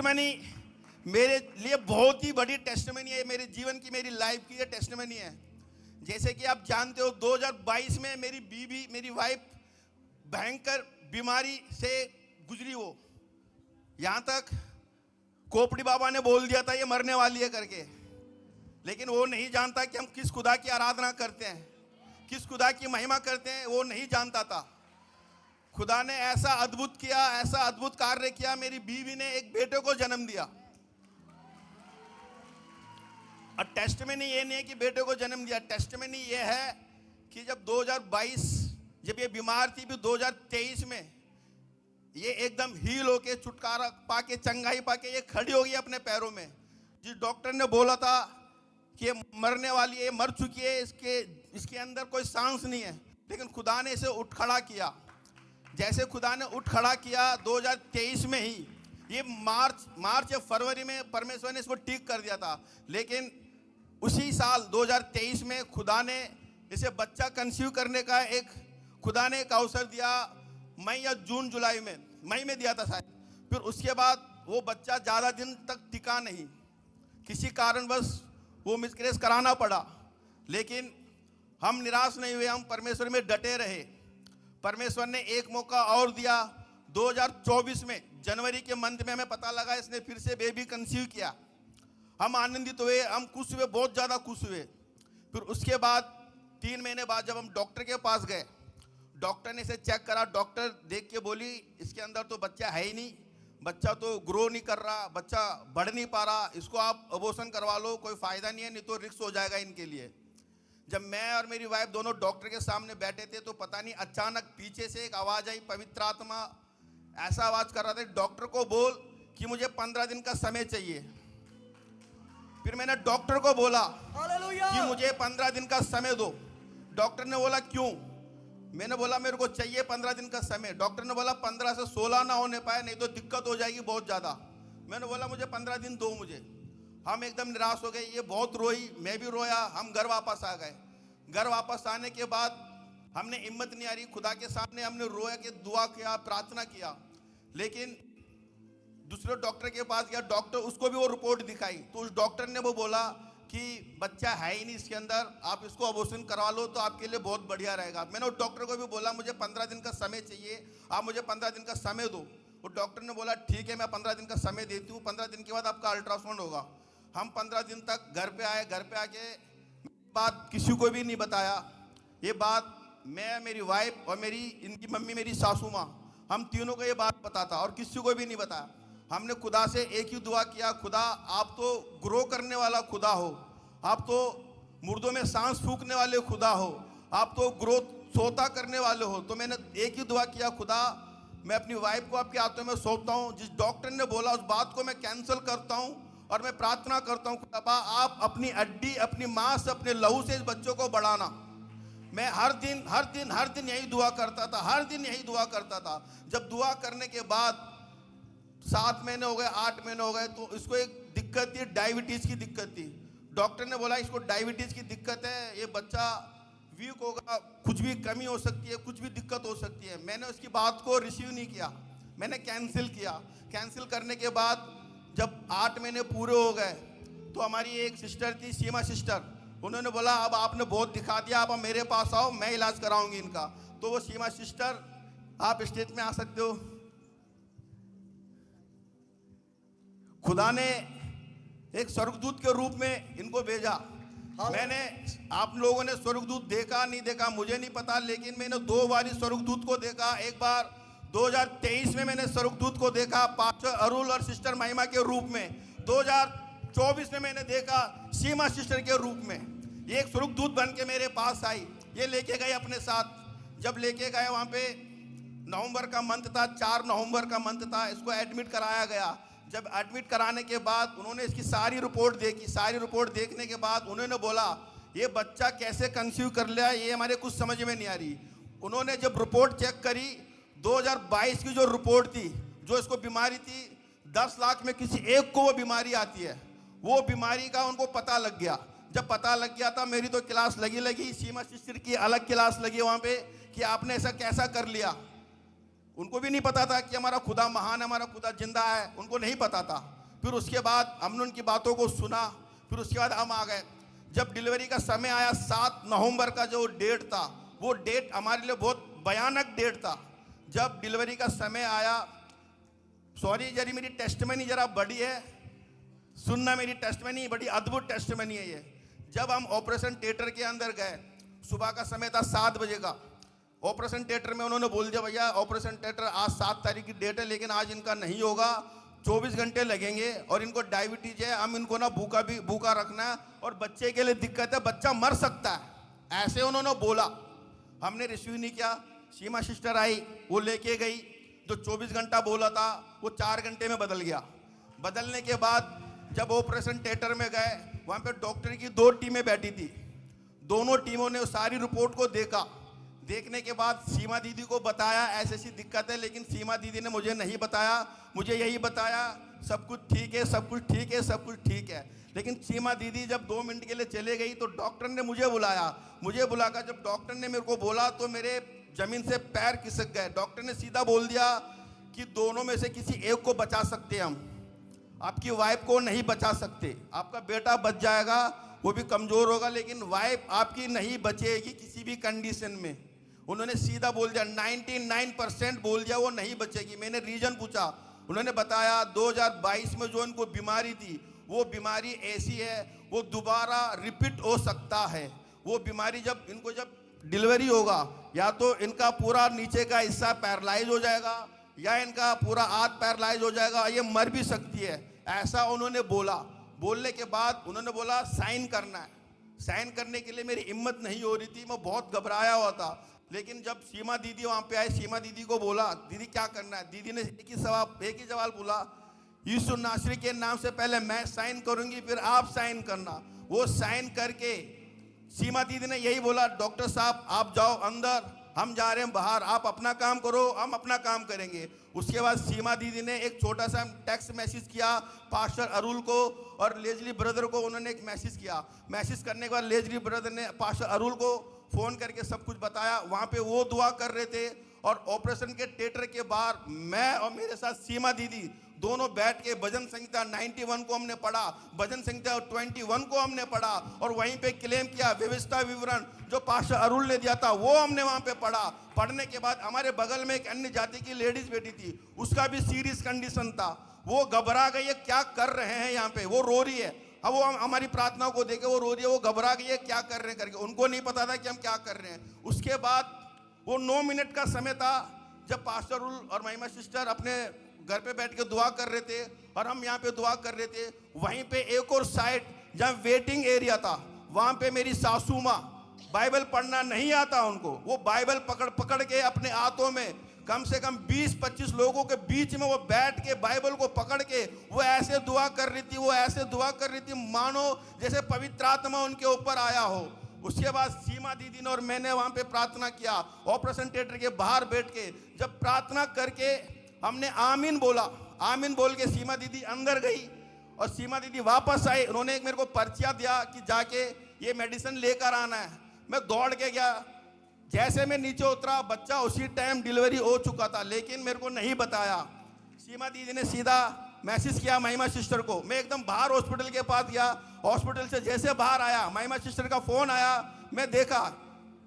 Testimony मेरे लिए बहुत ही बड़ी टेस्टिमनी है, मेरे जीवन की, मेरी लाइफ की ये टेस्टिमनी है। जैसे कि आप जानते हो 2022 में मेरी बीवी, मेरी वाइफ भयंकर बीमारी से गुजरी। वो यहाँ तक कोपड़ी बाबा ने बोल दिया था ये मरने वाली है करके, लेकिन वो नहीं जानता कि हम किस खुदा की आराधना करते हैं, किस खुदा की महिमा करते हैं, वो नहीं जानता था। खुदा ने ऐसा अद्भुत किया, ऐसा अद्भुत कार्य किया, मेरी बीवी ने एक बेटे को जन्म दिया। और टेस्टिमनी ये नहीं है कि बेटे को जन्म दिया, टेस्टिमनी ये है कि जब 2022 जब ये बीमार थी, भी 2023 में ये एकदम हील होके, छुटकारा पाके, चंगाई पाके ये खड़ी हो गई अपने पैरों में। जिस डॉक्टर ने बोला था कि ये मरने वाली है, ये मर चुकी है, इसके अंदर कोई सांस नहीं है, लेकिन खुदा ने इसे उठ खड़ा किया। जैसे खुदा ने उठ खड़ा किया 2023 में ही, ये मार्च या फरवरी में परमेश्वर ने इसको ठीक कर दिया था, लेकिन उसी साल 2023 में खुदा ने इसे बच्चा कंसीव करने का खुदा ने एक अवसर दिया। मई या जून जुलाई में, मई में दिया था शायद। फिर उसके बाद वो बच्चा ज़्यादा दिन तक टिका नहीं, किसी कारणवश वो मिसकैरेज कराना पड़ा, लेकिन हम निराश नहीं हुए, हम परमेश्वर में डटे रहे। परमेश्वर ने एक मौका और दिया। 2024 में जनवरी के मंथ में हमें पता लगा इसने फिर से बेबी कंसीव किया। हम आनंदित हुए, हम खुश हुए, बहुत ज़्यादा खुश हुए। फिर उसके बाद 3 महीने बाद जब हम डॉक्टर के पास गए, डॉक्टर ने इसे चेक करा। डॉक्टर देख के बोली इसके अंदर तो बच्चा है ही नहीं, बच्चा तो ग्रो नहीं कर रहा, बच्चा बढ़ नहीं पा रहा, इसको आप अबॉर्शन करवा लो, कोई फ़ायदा नहीं है, नहीं तो रिस्क हो जाएगा इनके लिए। जब मैं और मेरी वाइफ दोनों डॉक्टर के सामने बैठे थे तो पता नहीं अचानक पीछे से एक आवाज़ आई, पवित्र आत्मा ऐसा आवाज़ कर रहा था, डॉक्टर को बोल कि मुझे 15 दिन का समय चाहिए। फिर मैंने डॉक्टर को बोला कि मुझे 15 दिन का समय दो। डॉक्टर ने बोला क्यों? मैंने बोला मेरे को चाहिए 15 दिन का समय। डॉक्टर ने बोला 15 से 16 ना होने पाए, नहीं तो दिक्कत हो जाएगी बहुत ज़्यादा। मैंने बोला मुझे 15 दिन दो मुझे। हम एकदम निराश हो गए, ये बहुत रोई, मैं भी रोया। हम घर वापस आ गए। घर वापस आने के बाद हमने हिम्मत नहीं आ रही, खुदा के सामने हमने रोया, कि दुआ किया, प्रार्थना किया, लेकिन दूसरे डॉक्टर के पास गया। डॉक्टर, उसको भी वो रिपोर्ट दिखाई, तो उस डॉक्टर ने वो बोला कि बच्चा है ही नहीं इसके अंदर, आप इसको अबॉर्शन करवा लो तो आपके लिए बहुत बढ़िया रहेगा। मैंने उस डॉक्टर को भी बोला मुझे 15 दिन का समय चाहिए, आप मुझे 15 दिन का समय दो। वो डॉक्टर ने बोला ठीक है मैं 15 दिन का समय देती हूँ, 15 दिन के बाद आपका अल्ट्रासाउंड होगा। हम 15 दिन तक घर पे आए। घर पे आके बात किसी को भी नहीं बताया। ये बात मैं, मेरी वाइफ और इनकी मम्मी, मेरी सासू माँ, हम तीनों को ये बात पता था और किसी को भी नहीं बताया। हमने खुदा से एक ही दुआ किया, खुदा आप तो ग्रो करने वाला खुदा हो, आप तो मुर्दों में सांस फूंकने वाले खुदा हो, आप तो ग्रोथ सोता करने वाले हो। तो मैंने एक ही दुआ किया, खुदा मैं अपनी वाइफ को आपके हाथों में सौंपता हूँ, जिस डॉक्टर ने बोला उस बात को मैं कैंसिल करता हूँ और मैं प्रार्थना करता हूँ खुदा आप अपनी हड्डी, अपनी मांस, अपने लहू से इस बच्चों को बढ़ाना। मैं हर दिन यही दुआ करता था, हर दिन यही दुआ करता था। जब दुआ करने के बाद 7 महीने हो गए, 8 महीने हो गए, तो इसको एक दिक्कत थी, डायबिटीज़ की दिक्कत थी। डॉक्टर ने बोला इसको डायबिटीज़ की दिक्कत है, ये बच्चा वीक होगा, कुछ भी कमी हो सकती है, कुछ भी दिक्कत हो सकती है। मैंने उसकी बात को रिसीव नहीं किया, मैंने कैंसिल किया। कैंसिल करने के बाद जब 8 महीने पूरे हो गए तो हमारी एक सिस्टर थी, सीमा सिस्टर, उन्होंने बोला अब आपने बहुत दिखा दिया, आप मेरे पास आओ, मैं इलाज कराऊंगी इनका। तो वो सीमा सिस्टर, आप स्टेज में आ सकते हो। खुदा ने एक स्वर्गदूत के रूप में इनको भेजा। मैंने, आप लोगों ने स्वर्गदूत देखा नहीं देखा मुझे नहीं पता, लेकिन मैंने 2 बार स्वर्गदूत को देखा। एक बार 2023 में मैंने स्वर्गदूत को देखा पास्टर अरुल और सिस्टर महिमा के रूप में। 2024 में मैंने देखा सीमा सिस्टर के रूप में। एक स्वर्गदूत बन के मेरे पास आई, ये लेके गए अपने साथ। जब लेके गए वहाँ पे नवंबर का मंथ था, 4 नवंबर का मंथ था, इसको एडमिट कराया गया। जब एडमिट कराने के बाद उन्होंने इसकी सारी रिपोर्ट देखी। सारी रिपोर्ट देखने के बाद उन्होंने बोला ये बच्चा कैसे कंसीव कर लिया, ये हमारे कुछ समझ में नहीं आ रही। उन्होंने जब रिपोर्ट चेक करी, 2022 की जो रिपोर्ट थी, जो इसको बीमारी थी, 10 लाख में किसी एक को वो बीमारी आती है, वो बीमारी का उनको पता लग गया। जब पता लग गया था, मेरी तो क्लास लगी, सीमा सिस्टर की अलग क्लास लगी वहाँ पे कि आपने ऐसा कैसा कर लिया। उनको भी नहीं पता था कि हमारा खुदा महान है, हमारा खुदा जिंदा है, उनको नहीं पता था। फिर उसके बाद हमने उनकी बातों को सुना, फिर उसके बाद हम आ गए। जब डिलीवरी का समय आया 7 नवंबर का जो डेट था, वो डेट हमारे लिए बहुत भयानक डेट था। जब डिलीवरी का समय आया, सॉरी जरी मेरी टेस्टमनी जरा बड़ी है, सुनना, मेरी टेस्टमनी बड़ी अद्भुत टेस्टमनी है ये। जब हम ऑपरेशन थिएटर के अंदर गए, सुबह का समय था 7 बजे का। ऑपरेशन थिएटर में उन्होंने बोल दिया, भैया ऑपरेशन थिएटर आज 7 तारीख की डेट है, लेकिन आज इनका नहीं होगा, 24 घंटे लगेंगे और इनको डायबिटीज है, हम इनको ना भूखा रखना है और बच्चे के लिए दिक्कत है, बच्चा मर सकता है, ऐसे उन्होंने बोला। हमने रिसीव नहीं किया। सीमा सिस्टर आई, वो लेके गई। जो 24 घंटा बोला था वो 4 घंटे में बदल गया। बदलने के बाद जब ऑपरेशन थिएटर में गए, वहाँ पे डॉक्टर की 2 टीमें बैठी थी। दोनों टीमों ने सारी रिपोर्ट को देखा। देखने के बाद सीमा दीदी को बताया ऐसी ऐसी दिक्कत है, लेकिन सीमा दीदी ने मुझे नहीं बताया, मुझे यही बताया सब कुछ ठीक है, सब कुछ ठीक है, सब कुछ ठीक है। लेकिन सीमा दीदी जब 2 मिनट के लिए चले गई तो डॉक्टर ने मुझे बुलाया। मुझे बुलाकर जब डॉक्टर ने मेरे को बोला तो मेरे जमीन से पैर खिसक गए। डॉक्टर ने सीधा बोल दिया कि दोनों में से किसी एक को बचा सकते हैं हम, आपकी वाइफ को नहीं बचा सकते। आपका बेटा बच जाएगा, वो भी कमज़ोर होगा, लेकिन वाइफ आपकी नहीं बचेगी किसी भी कंडीशन में। उन्होंने सीधा बोल दिया, 99% बोल दिया वो नहीं बचेगी। मैंने रीज़न पूछा, उन्होंने बताया 2022 में जो इनको बीमारी थी, वो बीमारी ऐसी है वो दोबारा रिपीट हो सकता है। वो बीमारी जब डिलीवरी होगा, या तो इनका पूरा नीचे का हिस्सा पैरालाइज हो जाएगा या इनका पूरा हाथ पैरालाइज हो जाएगा, ये मर भी सकती है, ऐसा उन्होंने बोला। बोलने के बाद उन्होंने बोला साइन करना है। साइन करने के लिए मेरी हिम्मत नहीं हो रही थी, मैं बहुत घबराया हुआ था। लेकिन जब सीमा दीदी वहाँ पे आए, सीमा दीदी को बोला दीदी क्या करना है, दीदी ने एक ही सवाल बोला, यीशु नासरी के नाम से पहले मैं साइन करूंगी, फिर आप साइन करना। वो साइन करके सीमा दीदी ने यही बोला, डॉक्टर साहब आप जाओ अंदर, हम जा रहे हैं बाहर, आप अपना काम करो, हम अपना काम करेंगे। उसके बाद सीमा दीदी ने एक छोटा सा टेक्स्ट मैसेज किया पास्टर अरुल को और लेजली ब्रदर को। उन्होंने एक मैसेज किया। मैसेज करने के बाद लेजली ब्रदर ने पास्टर अरुल को फ़ोन करके सब कुछ बताया। वहाँ पे वो दुआ कर रहे थे और ऑपरेशन के थिएटर के बाहर मैं और मेरे साथ सीमा दीदी दोनों बैठ के भजन संहिता 91 को हमने पढ़ा, भजन संहिता 21 को हमने पढ़ा और वहीं पे क्लेम किया। व्यवस्था विवरण जो पास्टर अरुल ने दिया था वो हमने वहाँ पे पढ़ा। पढ़ने के बाद हमारे बगल में एक अन्य जाति की लेडीज बैठी थी, उसका भी सीरियस कंडीशन था। वो घबरा गई है, क्या कर रहे हैं यहाँ पे, वो रो रही है। अब वो हमारी प्रार्थनाओं को देखे वो रो रही है, वो घबरा गई है, क्या कर रहे हैं करके। उनको नहीं पता था कि हम क्या कर रहे हैं। उसके बाद वो 9 मिनट का समय था जब पास्टर अरुल और महिमा सिस्टर अपने घर पे बैठ के दुआ कर रहे थे और हम यहाँ पे दुआ कर रहे थे। वहीं पे एक और साइड जहाँ वेटिंग एरिया था, वहाँ पे मेरी सासू माँ, बाइबल पढ़ना नहीं आता उनको, वो बाइबल पकड़ के अपने हाथों में कम से कम 20-25 लोगों के बीच में वो बैठ के बाइबल को पकड़ के वो ऐसे दुआ कर रही थी, वो ऐसे दुआ कर रही थी मानो जैसे पवित्र आत्मा उनके ऊपर आया हो। उसके बाद सीमा दीदी ने और मैंने वहाँ पे प्रार्थना किया ऑपरेशन थिएटर के बाहर बैठ के। जब प्रार्थना करके हमने आमीन बोला, आमीन बोल के सीमा दीदी अंदर गई और सीमा दीदी वापस आई। उन्होंने एक मेरे को पर्चिया दिया कि जाके ये मेडिसिन लेकर आना है। मैं दौड़ के गया, जैसे मैं नीचे उतरा बच्चा उसी टाइम डिलीवरी हो चुका था, लेकिन मेरे को नहीं बताया। सीमा दीदी ने सीधा मैसेज किया महिमा सिस्टर को। मैं एकदम बाहर हॉस्पिटल के पास गया, हॉस्पिटल से जैसे बाहर आया महिमा सिस्टर का फ़ोन आया, मैं देखा,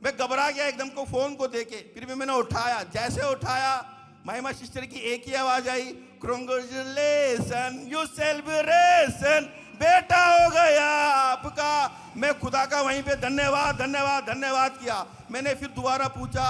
मैं घबरा गया एकदम को फ़ोन को देके। फिर भी मैंने उठाया, जैसे उठाया महिमा सिस्टर की एक ही आवाज आई, कांग्रेचुलेशन यू सेलिब्रेशन, बेटा हो गया आपका। मैं खुदा का वहीं पे धन्यवाद धन्यवाद धन्यवाद किया। मैंने फिर दोबारा पूछा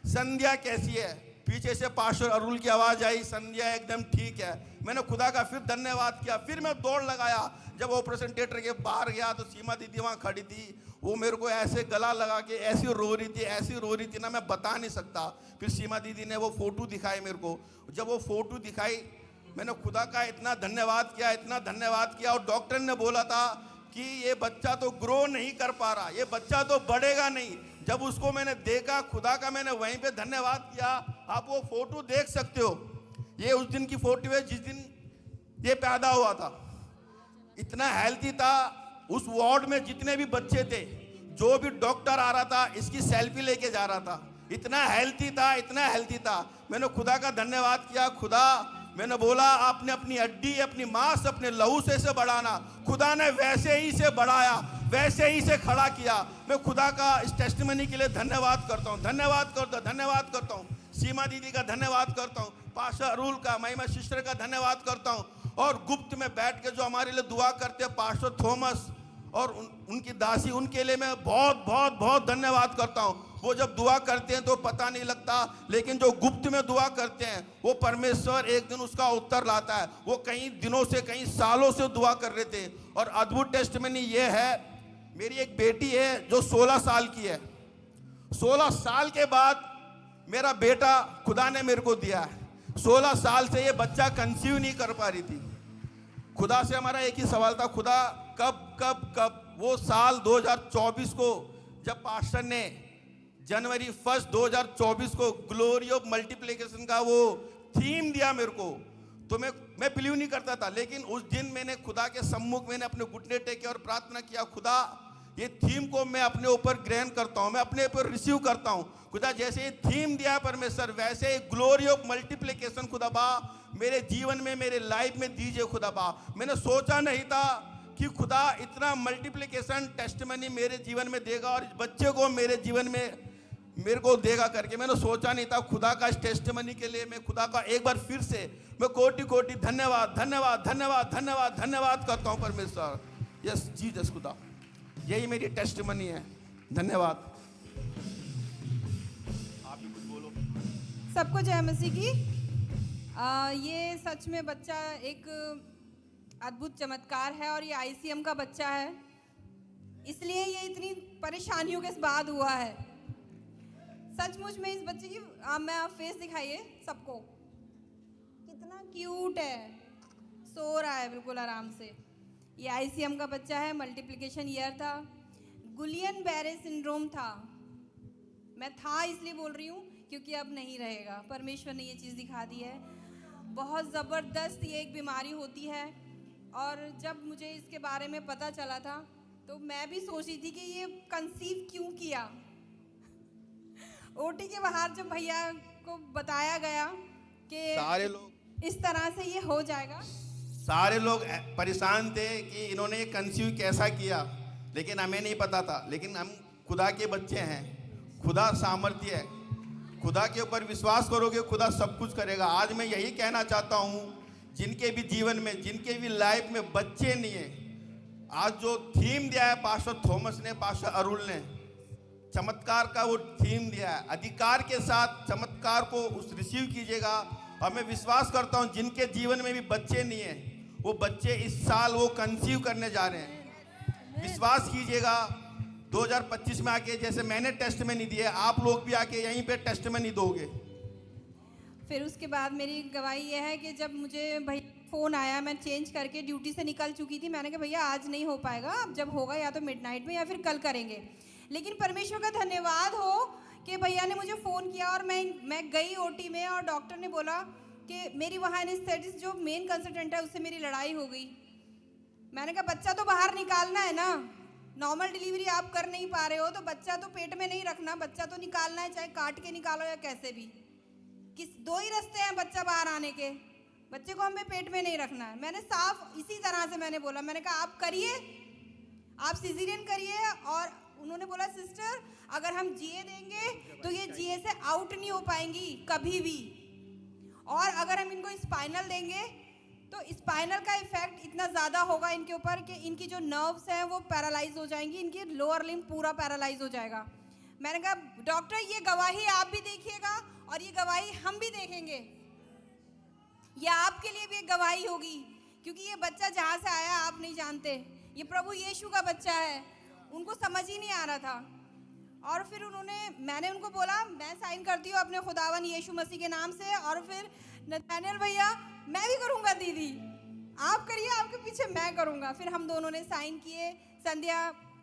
संध्या कैसी है, पीछे से पास्टर अरुल की आवाज आई, संध्या एकदम ठीक है। मैंने खुदा का फिर धन्यवाद किया। फिर मैं दौड़ लगाया, जब ऑपरेशन थिएटर के बाहर गया तो सीमा दीदी वहाँ खड़ी थी। वो मेरे को ऐसे गला लगा के ऐसी रो रही थी, ऐसी रो रही थी ना, मैं बता नहीं सकता। फिर सीमा दीदी ने वो फोटो दिखाई मेरे को। जब वो फोटो दिखाई मैंने खुदा का इतना धन्यवाद किया, इतना धन्यवाद किया। और डॉक्टर ने बोला था कि ये बच्चा तो ग्रो नहीं कर पा रहा, ये बच्चा तो बढ़ेगा नहीं। जब उसको मैंने देखा, खुदा का मैंने वहीं पे धन्यवाद किया। आप वो फोटो देख सकते हो, ये उस दिन की फोटो है जिस दिन ये पैदा हुआ था। इतना हेल्थी था। उस वार्ड में जितने भी बच्चे थे, जो भी डॉक्टर आ रहा था इसकी सेल्फी लेके जा रहा था। इतना हेल्थी था, इतना हेल्थी था। मैंने खुदा का धन्यवाद किया, खुदा मैंने बोला आपने अपनी हड्डी अपनी मांस अपने लहू से इसे बढ़ाना, खुदा ने वैसे ही से बढ़ाया, वैसे ही से खड़ा किया। मैं खुदा का इस टेस्टिमनी के लिए धन्यवाद करता हूँ, धन्यवाद करता हूँ। सीमा दीदी का धन्यवाद करता हूँ, पास्टर अरुल का, महिमा सिस्टर का धन्यवाद करता हूँ, और गुप्त में बैठ के जो हमारे लिए दुआ करते हैं पास्टर थॉमस और उनकी दासी, उनके लिए मैं बहुत बहुत बहुत धन्यवाद करता हूँ। वो जब दुआ करते हैं तो पता नहीं लगता, लेकिन जो गुप्त में दुआ करते हैं वो परमेश्वर एक दिन उसका उत्तर लाता है। वो कई दिनों से कई सालों से दुआ कर रहे थे। और अद्भुत टेस्टिमनी ये है, मेरी एक बेटी है जो 16 साल की है। 16 साल के बाद मेरा बेटा खुदा ने मेरे को दिया है। 16 साल से ये बच्चा कंसीव नहीं कर पा रही थी। खुदा से हमारा एक ही सवाल था, खुदा कब कब कब। वो साल 2024 को जब पास्टर ने जनवरी 1 2024 को ग्लोरी ऑफ मल्टीप्लिकेशन का वो थीम दिया मेरे को, तो मैं बिलीव नहीं करता था। लेकिन उस दिन मैंने खुदा के सम्मुख मैंने अपने घुटने टेके और प्रार्थना किया, खुदा ये थीम को मैं अपने ऊपर ग्रहण करता हूँ, मैं अपने ऊपर रिसीव करता हूँ। खुदा जैसे ये थीम दिया परमेश्वर, वैसे ग्लोरी ऑफ मल्टीप्लिकेशन खुदा बा मेरे जीवन में, मेरे लाइफ में दीजिए खुदा बा। मैंने सोचा नहीं था कि खुदा इतना मल्टीप्लिकेशन टेस्टिमनी मेरे जीवन में देगा और इस बच्चे को मेरे जीवन में मेरे को देगा करके मैंने सोचा नहीं था। खुदा का इस टेस्टिमनी के लिए मैं खुदा का एक बार फिर से मैं कोटि कोटि धन्यवाद धन्यवाद धन्यवाद धन्यवाद धन्यवाद करता हूँ परमेश्वर। यस जीसस खुदा, यही मेरी टेस्टिमनी है। धन्यवाद। आप भी कुछ बोलो। सबको जय मसीह की। ये सच में बच्चा एक अद्भुत चमत्कार है और ये ICM का बच्चा है, इसलिए ये इतनी परेशानियों के बाद हुआ है। सचमुच में इस बच्चे की मैं आप फेस दिखाइए सबको, कितना क्यूट है, सो रहा है बिल्कुल आराम से। ये ICM का बच्चा है, मल्टीप्लिकेशन ईयर था, गुलियन बैरे सिंड्रोम था। मैं था इसलिए बोल रही हूँ क्योंकि अब नहीं रहेगा। परमेश्वर ने ये चीज़ दिखा दी है। बहुत ज़बरदस्त ये एक बीमारी होती है, और जब मुझे इसके बारे में पता चला था तो मैं भी सोची थी कि ये कंसीव क्यों किया। OT के बाहर जब भैया को बताया गया कि सारे लोग इस तरह से ये हो जाएगा, सारे लोग परेशान थे कि इन्होंने ये कंसीव कैसा किया, लेकिन हमें नहीं पता था। लेकिन हम खुदा के बच्चे हैं, खुदा सामर्थ्य है, खुदा के ऊपर विश्वास करोगे खुदा सब कुछ करेगा। आज मैं यही कहना चाहता हूँ, जिनके भी जीवन में, जिनके भी लाइफ में बच्चे नहीं है, आज जो थीम दिया है पास्टर थॉमस ने, पास्टर अरुल ने, चमत्कार का वो थीम दिया है, अधिकार के साथ चमत्कार को उस रिसीव कीजिएगा। और मैं विश्वास करता हूँ जिनके जीवन में भी बच्चे नहीं है, वो बच्चे इस साल वो कंसीव करने जा रहे हैं। विश्वास कीजिएगा 2025 में आके जैसे मैंने टेस्टिमनी दी है, आप लोग भी आके यहीं पे टेस्टिमनी दोगे। फिर उसके बाद मेरी गवाही ये है कि जब मुझे भाई फ़ोन आया, मैं चेंज करके ड्यूटी से निकल चुकी थी, मैंने कहा भैया आज नहीं हो पाएगा, अब जब होगा या तो मिडनाइट में या फिर कल करेंगे। लेकिन परमेश्वर का धन्यवाद हो कि भैया ने मुझे फ़ोन किया और मैं गई OT में, और डॉक्टर ने बोला कि मेरी वहाँ एनेस्थेटिस्ट जो मेन कंसल्टेंट है उससे मेरी लड़ाई हो गई। मैंने कहा बच्चा तो बाहर निकालना है ना, नॉर्मल डिलीवरी आप कर नहीं पा रहे हो तो बच्चा तो पेट में नहीं रखना, बच्चा तो निकालना है, चाहे काट के निकालो या कैसे भी। दो ही रास्ते हैं बच्चा बाहर आने के, बच्चे को हमें पेट में नहीं रखना है। मैंने साफ इसी तरह से मैंने बोला, मैंने कहा आप करिए, आप सिजेरियन करिए। और उन्होंने बोला सिस्टर अगर हम जिए देंगे तो ये जिए से आउट नहीं हो पाएंगी कभी भी, और अगर हम इनको स्पाइनल देंगे तो स्पाइनल का इफेक्ट इतना ज़्यादा होगा इनके ऊपर कि इनकी जो नर्व्स हैं वो पैरालाइज हो जाएंगी, इनकी लोअर लिम्ब पूरा पैरालाइज हो जाएगा। मैंने कहा डॉक्टर ये गवाही आप भी देखिएगा और ये गवाही हम भी देखेंगे, ये आपके लिए भी एक गवाही होगी, क्योंकि ये बच्चा जहाँ से आया आप नहीं जानते, ये प्रभु यीशु का बच्चा है। उनको समझ ही नहीं आ रहा था। और फिर मैंने उनको बोला मैं साइन करती हूँ अपने खुदावन यीशु मसीह के नाम से, और फिर नथानियल भैया मैं भी करूँगा, दीदी आप करिए, आपके पीछे मैं करूँगा। फिर हम दोनों ने साइन किए। संध्या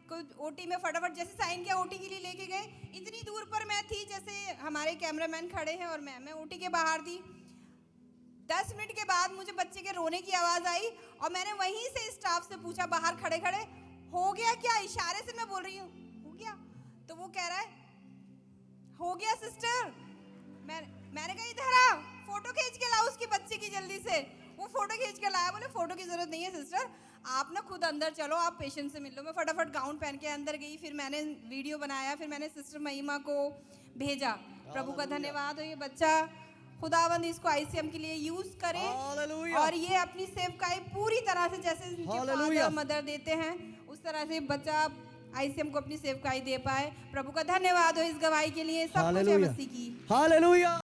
को OT में फटाफट जैसे साइन किया OT के लिए लेके गए। इतनी दूर पर मैं थी जैसे हमारे कैमरामैन खड़े हैं और मैं OT के बाहर थी। 10 मिनट के बाद मुझे बच्चे के रोने की आवाज़ आई और मैंने वहीं से स्टाफ से पूछा बाहर खड़े खड़े, हो गया क्या? इशारे से मैं बोल रही हूँ हो गया, तो वो कह रहा है हो गया सिस्टर। मैंने कहा इधर आ, फोटो खींच के लाओ उसकी बच्चे की जल्दी से। वो फोटो खींच के लाया, बोले फोटो की जरूरत नहीं है सिस्टर, आप ना खुद अंदर चलो, आप पेशेंट से मिल लो। मैं फटाफट गाउन पहन के अंदर गई, फिर मैंने वीडियो बनाया, फिर मैंने सिस्टर महिमा को भेजा। प्रभु का धन्यवाद हो, ये बच्चा खुदावंद इसको आईसीएम के लिए यूज करे हालेलुया। और ये अपनी सेवकाई पूरी तरह से जैसे इनके हालेलुया। फादर मदर देते हैं उस तरह से बच्चा आईसीएम को अपनी सेवकाई दे पाए। प्रभु का धन्यवाद हो इस गवाही के लिए। सब कुछ है हालेलुया। मसीह की। हालेलुया।